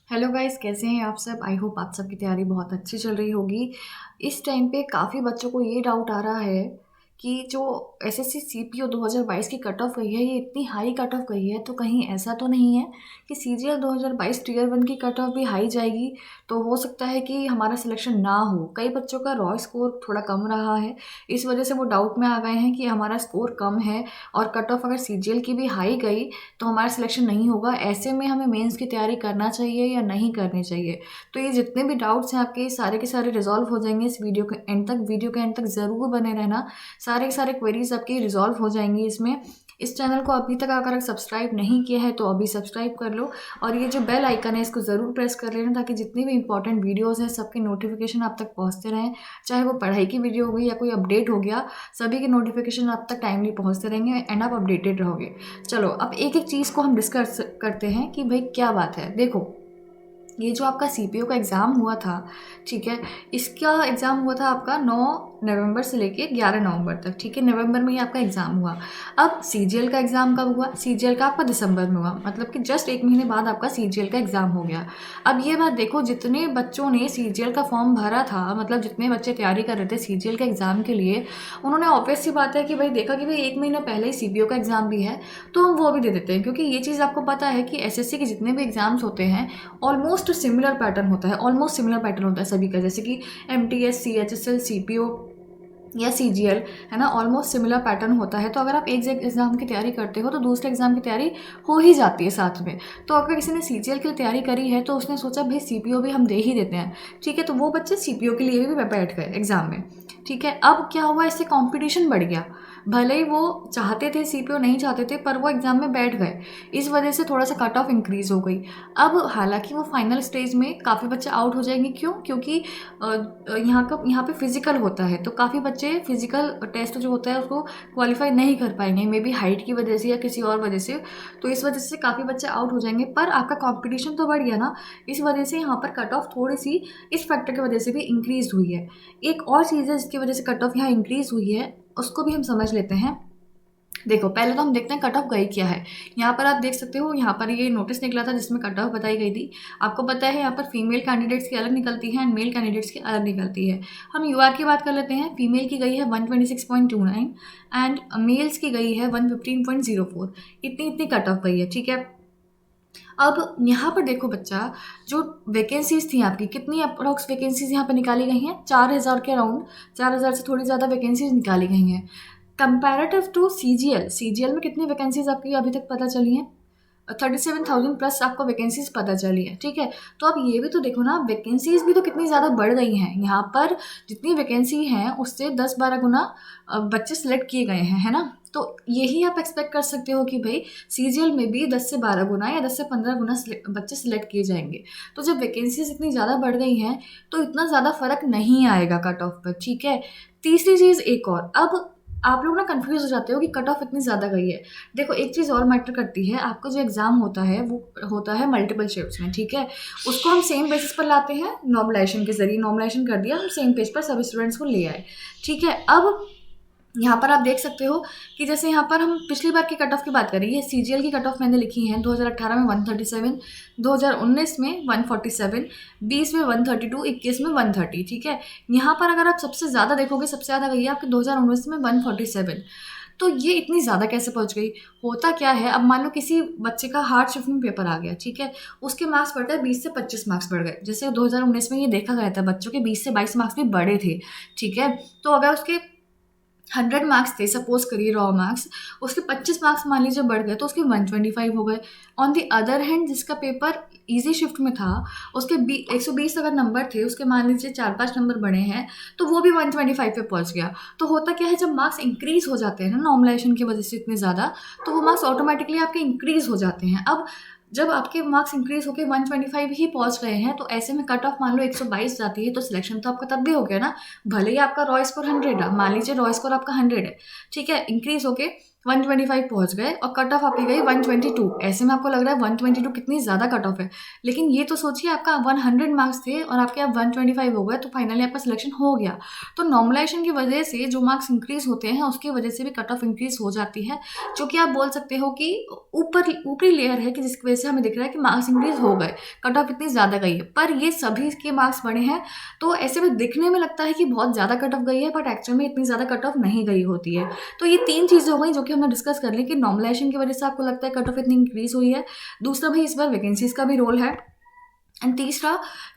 Hello guys, कैसे हैं आप सब। आई होप आप सबकी तैयारी बहुत अच्छी चल रही होगी। इस टाइम पे काफ़ी बच्चों को ये डाउट आ रहा है कि जो एसएससी सीपीओ 2022 की कट ऑफ गई है, ये इतनी हाई कट ऑफ गई है, तो कहीं ऐसा तो नहीं है कि सीजीएल 2022 टीयर वन की कट ऑफ भी हाई जाएगी। तो हो सकता है कि हमारा सिलेक्शन ना हो। कई बच्चों का रॉ स्कोर थोड़ा कम रहा है, इस वजह से वो डाउट में आ गए हैं कि हमारा स्कोर कम है और कट ऑफ अगर सीजीएल की भी हाई गई तो हमारा सिलेक्शन नहीं होगा। ऐसे में हमें मेंस की तैयारी करना चाहिए या नहीं करनी चाहिए। तो ये जितने भी डाउट्स हैं आपके, सारे के सारे रिजॉल्व हो जाएंगे इस वीडियो के एंड तक ज़रूर बने रहना। सारे के सारे क्वेरीज आपकी रिजॉल्व हो जाएंगी इसमें। इस चैनल को अभी तक अगर सब्सक्राइब नहीं किया है तो अभी सब्सक्राइब कर लो, और ये जो बेल आइकन है इसको ज़रूर प्रेस कर लेना, ताकि जितनी भी इंपॉर्टेंट वीडियोस हैं सबके नोटिफिकेशन आप तक पहुंचते रहें। चाहे वो पढ़ाई की वीडियो हो गई या कोई अपडेट हो गया, सभी के नोटिफिकेशन आप तक टाइमली पहुंचते रहेंगे एंड आप अपडेटेड रहोगे। चलो अब एक एक चीज़ को हम डिस्कस करते हैं कि भाई क्या बात है। देखो, ये जो आपका सीपीओ का एग्ज़ाम हुआ था, ठीक है, इसका एग्ज़ाम हुआ था आपका 9 नवंबर से लेके 11 नवंबर तक। ठीक है, नवंबर में ही आपका एग्ज़ाम हुआ। अब सीजीएल का एग्ज़ाम कब हुआ? सीजीएल का आपका दिसंबर में हुआ, मतलब कि जस्ट एक महीने बाद आपका सीजीएल का एग्ज़ाम हो गया। अब ये बात देखो, जितने बच्चों ने सीजीएल का फॉर्म भरा था, मतलब जितने बच्चे तैयारी कर रहे थे सीजीएल के एग्ज़ाम के लिए, उन्होंने ऑब्वियस सी बात है कि भाई देखा कि भाई एक महीना पहले ही सीपीओ का एग्ज़ाम भी है, तो हम वो भी दे देते हैं। क्योंकि ये चीज़ आपको पता है कि एसएससी के जितने भी एग्ज़ाम्स होते हैं ऑलमोस्ट सिमिलर पैटर्न होता है, ऑलमोस्ट सिमिलर पैटर्न होता है सभी का, जैसे कि एमटीएस, सीएचएसएल, सीपीओ या सीजीएल, है ना, ऑलमोस्ट सिमिलर पैटर्न होता है। तो अगर आप एक एग्ज़ाम की तैयारी करते हो तो दूसरे एग्ज़ाम की तैयारी हो ही जाती है साथ में। तो अगर किसी ने सीजीएल के लिए तैयारी करी है तो उसने सोचा भाई सीपीओ भी हम दे ही देते हैं, ठीक है, तो वो बच्चे सीपीओ के लिए भी बैठ गए एग्ज़ाम में। ठीक है, अब क्या हुआ, इससे कंपटीशन बढ़ गया। भले ही वो चाहते थे सीपीओ, नहीं चाहते थे, पर वो एग्ज़ाम में बैठ गए। इस वजह से थोड़ा सा कट ऑफ इंक्रीज़ हो गई। अब हालांकि वो फाइनल स्टेज में काफ़ी बच्चे आउट हो जाएंगे। क्यों? क्योंकि यहाँ पे फिजिकल होता है, तो काफ़ी बच्चे फिजिकल टेस्ट जो होता है उसको क्वालिफाई नहीं कर पाएंगे, मे बी हाइट की वजह से या किसी और वजह से। तो इस वजह से काफ़ी बच्चे आउट हो जाएंगे, पर आपका कंपटीशन तो बढ़ गया ना। इस वजह से यहाँ पर कट ऑफ थोड़ी सी इस फैक्टर की वजह से भी इंक्रीज हुई है। एक और चीज़ है जिसकी वजह से कट ऑफ यहाँ इंक्रीज हुई है, उसको भी हम समझ लेते हैं। देखो, पहले तो हम देखते हैं कट ऑफ गई क्या है। यहाँ पर आप देख सकते हो, यहाँ पर ये नोटिस निकला था जिसमें कट ऑफ बताई गई थी। आपको पता है यहाँ पर फीमेल कैंडिडेट्स की अलग निकलती है एंड मेल कैंडिडेट्स की अलग निकलती है। हम यूआर की बात कर लेते हैं। फीमेल की गई है 126.29 एंड मेल्स की गई है 115.04। इतनी इतनी कट ऑफ गई है, ठीक है। अब यहाँ पर देखो बच्चा, जो वैकेंसीज थी आपकी, कितनी अप्रोक्स वैकेंसीज यहाँ पर निकाली गई हैं? 4000 के अराउंड, 4000 से थोड़ी ज़्यादा वैकेंसीज निकाली गई हैं। कंपैरेटिव टू सीजीएल, सीजीएल में कितनी वैकेंसीज आपकी अभी तक पता चली हैं? 37,000 प्लस आपको वैकेंसीज पता चली है, ठीक है। तो अब ये भी तो देखो ना, वैकेंसीज भी तो कितनी ज़्यादा बढ़ गई हैं। यहाँ पर जितनी वैकेंसी हैं उससे 10-12 गुना बच्चे सिलेक्ट किए गए हैं, है ना। तो यही आप एक्सपेक्ट कर सकते हो कि भाई सीजीएल में भी 10 से 12 गुना या 10 से 15 गुना बच्चे सिलेक्ट किए जाएंगे। तो जब वैकेंसीज इतनी ज़्यादा बढ़ गई हैं तो इतना ज़्यादा फर्क नहीं आएगा कट ऑफ पर, ठीक है। तीसरी चीज़ एक और, अब आप लोग ना कंफ्यूज हो जाते हो कि कट ऑफ इतनी ज़्यादा गई है। देखो, एक चीज़ और मैटर करती है, आपका जो एग्ज़ाम होता है वो होता है मल्टीपल शिफ्ट्स में, ठीक है। उसको हम सेम बेसिस पर लाते हैं, नॉर्मलाइजेशन के जरिए नॉर्मलाइजेशन कर दिया, हम सेम पेज पर सभी स्टूडेंट्स को ले आए, ठीक है। अब यहाँ पर आप देख सकते हो कि जैसे यहाँ पर हम पिछली बार की कट ऑफ की बात करें, ये सीजीएल की कट ऑफ मैंने लिखी है 2018 में 137, 2019 में 147, 20 में 132, 21 में 130, ठीक है। यहाँ पर अगर आप सबसे ज़्यादा देखोगे, सबसे ज़्यादा गई है आपके 2019 में 147। तो ये इतनी ज़्यादा कैसे पहुँच गई? होता क्या है, अब मान लो किसी बच्चे का हार्ड शिफ्ट में पेपर आ गया, ठीक है, उसके मार्क्स बढ़ गए, 20 से 25 मार्क्स बढ़ गए। जैसे 2019 में ये देखा गया था, बच्चों के 20 से 22 मार्क्स भी बढ़े थे, ठीक है। तो अगर उसके 100 मार्क्स थे, सपोज करिए रॉ मार्क्स, उसके 25 मार्क्स मान लीजिए बढ़ गए तो उसके 125 हो गए। ऑन द अदर हैंड, जिसका पेपर इजी शिफ्ट में था, उसके 120 अगर नंबर थे, उसके मान लीजिए 4-5 नंबर बढ़े हैं, तो वो भी 125 पे पहुंच गया। तो होता क्या है, जब मार्क्स इंक्रीज हो जाते हैं ना नॉर्मलाइजेशन की वजह से इतने ज़्यादा, तो वो मार्क्स ऑटोमेटिकली आपके इंक्रीज हो जाते हैं। अब जब आपके मार्क्स इंक्रीज होकर 125 ही पहुंच गए हैं, तो ऐसे में कट ऑफ मान लो 122 जाती है, तो सिलेक्शन तो आपका तब भी हो गया ना। भले ही आपका रॉ स्कोर 100 है, मान लीजिए रॉ स्कोर आपका 100 है, ठीक है, इंक्रीज होके 125 पहुंच गए और कट ऑफ आपकी गई 122। ऐसे में आपको लग रहा है 122 कितनी ज़्यादा कट ऑफ है, लेकिन ये तो सोचिए आपका 100 मार्क्स थे और आपके अब 125 हो गए, तो फाइनली आपका सिलेक्शन हो गया। तो नॉर्मलाइजेशन की वजह से जो मार्क्स इंक्रीज होते हैं उसकी वजह से भी कट ऑफ इंक्रीज हो जाती है, जो कि आप बोल सकते हो कि ऊपरी लेयर है कि जिसकी वजह से हमें दिख रहा है कि मार्क्स इंक्रीज हो गए, कट ऑफ इतनी ज़्यादा गई है। पर ये सभी के मार्क्स बड़े हैं, तो ऐसे में दिखने में लगता है कि बहुत ज़्यादा कट ऑफ गई है, बट एक्चुअल में इतनी ज़्यादा कट ऑफ नहीं गई होती है। तो ये 3 चीज़ें हो गई जो कि हमने डिस्कस कर ली कि नॉर्मलाइजेशन की वजह से आपको लगता है कट ऑफ इतनी इंक्रीज़ हुई है। दूसरा भाई इस बार वैकेंसीज़ का भी रोल है। एंड तीसरा,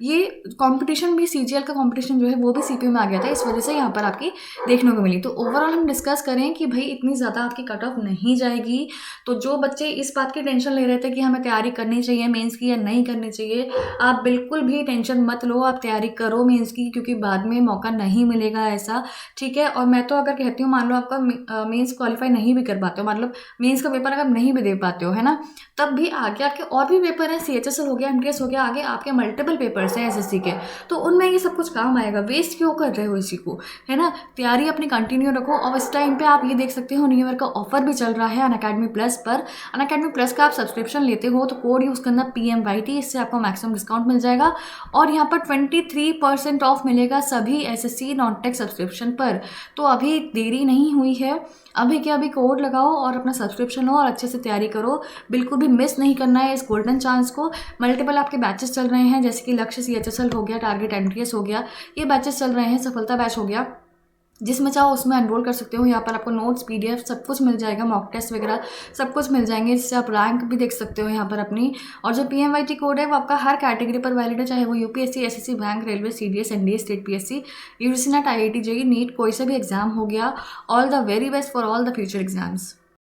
ये कंपटीशन भी, सीजीएल का कंपटीशन जो है वो भी सीपीयू में आ गया था, इस वजह से यहाँ पर आपकी देखने को मिली। तो ओवरऑल हम डिस्कस करें कि भाई इतनी ज़्यादा आपकी कट ऑफ नहीं जाएगी। तो जो बच्चे इस बात की टेंशन ले रहे थे कि हमें तैयारी करनी चाहिए मेंस की या नहीं करनी चाहिए, आप बिल्कुल भी टेंशन मत लो, आप तैयारी करो मेंस की, क्योंकि बाद में मौका नहीं मिलेगा ऐसा, ठीक है। और मैं तो अगर कहती हूँ, मान लो आपका मेंस क्वालिफाई नहीं भी कर पाते हो, मतलब मेंस का पेपर अगर नहीं भी दे पाते हो, है ना, तब भी आगे आपके और भी पेपर हैं, सीएचएसएल हो गया, एमटीएस हो गया, आगे आपके मल्टीपल पेपर्स हैं एसएससी के, तो उनमें ये सब कुछ काम आएगा। वेस्ट क्यों कर रहे हो इसी को, है ना। तैयारी अपनी कंटिन्यू रखो। और इस टाइम पे आप ये देख सकते हो न्यू ईयर का ऑफर भी चल रहा है अनअकैडमी प्लस पर। अनअकैडमी प्लस का आप सब्सक्रिप्शन लेते हो तो कोड यूज़ करना PMYT, इससे आपको मैक्सिमम डिस्काउंट मिल जाएगा। और यहाँ पर 23% ऑफ मिलेगा सभी एसएससी नॉन टेक सब्सक्रिप्शन पर। तो अभी देरी नहीं हुई है, अभी के अभी कोड लगाओ और अपना सब्सक्रिप्शन लो और अच्छे से तैयारी करो। बिल्कुल भी मिस नहीं करना है इस गोल्डन चांस को। मल्टीपल आपके बैचेस चल रहे हैं, जैसे कि लक्ष्य सीएचएसएल हो गया, टारगेट एमटीएस हो गया, ये बैचेस चल रहे हैं, सफलता बैच हो गया, जिसमें चाहो उसमें एनरोल कर सकते हो। यहाँ पर आपको नोट्स, पीडीएफ सब कुछ मिल जाएगा, मॉक टेस्ट वगैरह सब कुछ मिल जाएंगे, जिससे आप रैंक भी देख सकते हो यहाँ पर अपनी। और जो PMYT कोड है वो आपका हर कैटेगरी पर वैलिड है, चाहे वो UPSC, SSC, bank, railway, CDS, NDA, state PSC, UGC NET, IIT, JEE, NEET, कोई सा भी एग्जाम हो गया। All the very best for all the future exams.